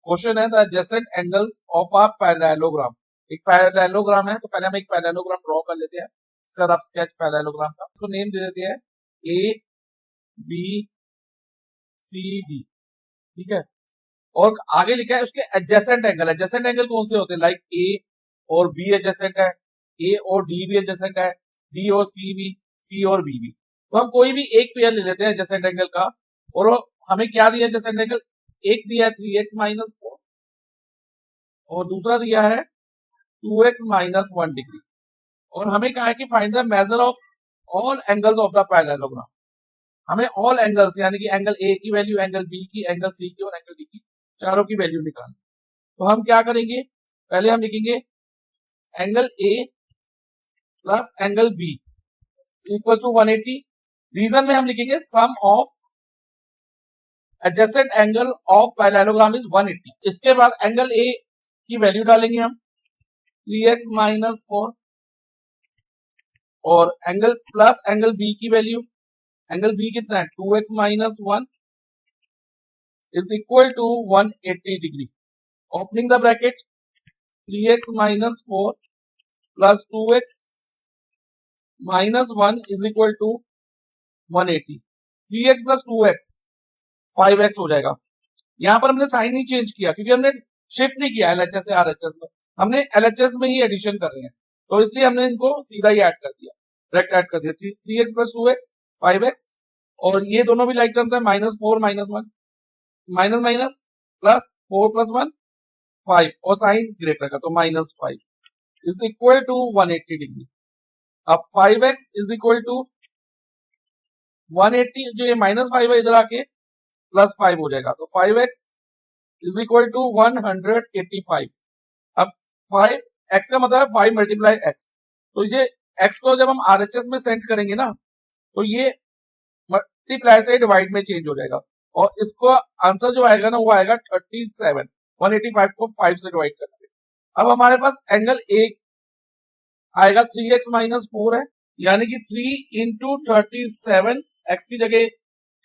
Question है the adjacent angles of a parallelogram. एक parallelogram है, तो पहले हम एक पैरेललोग्राम ड्रॉ कर लेते हैं, इसका रफ स्केच पैरेललोग्राम का। तो नेम दे देते हैं ए बी सी डी, ठीक है। और आगे लिखा है उसके एडजेसेंट एंगल। एडजेसेंट एंगल कौन से होते हैं? लाइक ए और बी एडजेसेंट है, ए और डी भी एडजेसेंट है, डी और सी भी, सी और बी भी। तो हम कोई भी एक पेयर ले लेते हैं एडजेसेंट एंगल का, और हमें क्या दिया एडजेसेंट एंगल? एक दिया है 3x माइनस 4 और दूसरा दिया है 2x माइनस 1 डिग्री। और हमें कहा है कि find the measure of all angles of the parallelogram. हमें ऑल एंगल्स यानी कि एंगल ए की वैल्यू, एंगल बी की, एंगल सी की और एंगल डी की, चारों की वैल्यू निकालनी। तो हम क्या करेंगे? पहले हम लिखेंगे angle A plus angle B equal to 180। Reason में हम लिखेंगे sum of adjacent angle of parallelogram is 180। इसके बाद एंगल ए की वैल्यू डालेंगे हम 3x माइनस 4 और एंगल प्लस एंगल बी की वैल्यू, एंगल बी कितना है? 2x minus 1 is equal to 180 degree. Opening the bracket 3x minus 4 plus 2x minus 1 is equal to 180। 3x plus 2x 5x हो जाएगा। यहां पर हमने साइन नहीं चेंज किया क्योंकि हमने शिफ्ट नहीं किया एलएचएस से आरएचएस में, हमने एलएचएस में ही एडिशन कर रहे हैं, तो इसलिए हमने इनको सीधा ही ऐड कर दिया, डायरेक्ट ऐड कर दिया। 3x प्लस 2x 5x और ये दोनों भी लाइक टर्म्स है, minus 4 minus 1 minus minus plus 4 plus 1 5 और साइन ग्रेटर का तो minus 5 is equal to 180 degree. अब 5x इज इक्वल टू 180, जो ये माइनस 5 है इधर आके प्लस 5 हो जाएगा, तो 5x इज इक्वल टू 185। अब 5x का मतलब है 5 मल्टीप्लाई x, तो ये x को जब हम आरएचएस में सेंड करेंगे ना, तो ये मल्टीप्लाई से डिवाइड में चेंज हो जाएगा और इसको आंसर जो आएगा ना वो आएगा 37। 185 को 5 से डिवाइड करके अब हमारे पास एंगल ए आएगा 3x माइनस 4 है, यानी कि 3 इंटू 37, x की जगह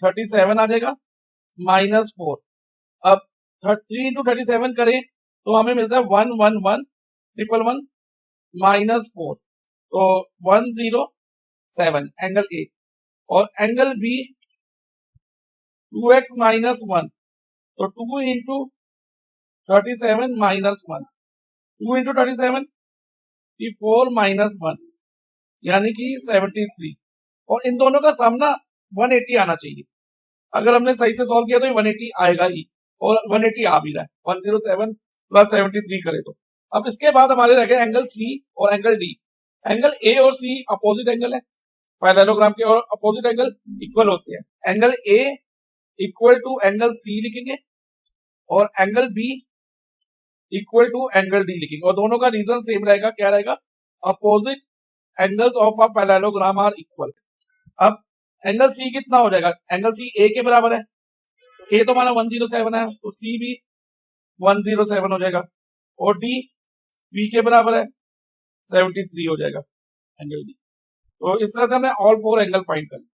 37 आ जाएगा माइनस 4। अब 3 इंटू 37 करें तो हमें मिलता है 111 माइनस 4, तो 107 एंगल ए। और एंगल बी 2x माइनस 1, तो 2 इंटू 37 माइनस 1, 2 इंटू 37 4 माइनस 1 यानी कि 73। और इन दोनों का सम ना 180 आना चाहिए। अगर हमने सही से सॉल्व किया तो 180 आएगा ही, और 180 आ भी रहा है। 107 प्लस 73 करे तो। अब इसके बाद हमारे रह गए एंगल सी और एंगल डी। एंगल ए और सी अपोजिट एंगल है पैरेललोग्राम के, और अपोजिट एंगल इक्वल होते हैं। Angle A equal to angle C लिखेंगे और angle B equal to angle D लिखेंगे, और दोनों का रीजन सेम रहेगा। क्या रहेगा? Opposite angles of a parallelogram are equal. अब एंगल सी कितना हो जाएगा? एंगल सी ए के बराबर है, ए तो हमारा 107 है, तो सी भी 107 हो जाएगा, और डी बी के बराबर है 73 हो जाएगा एंगल डी। तो इस तरह से हमने ऑल 4 एंगल फाइंड कर लिया।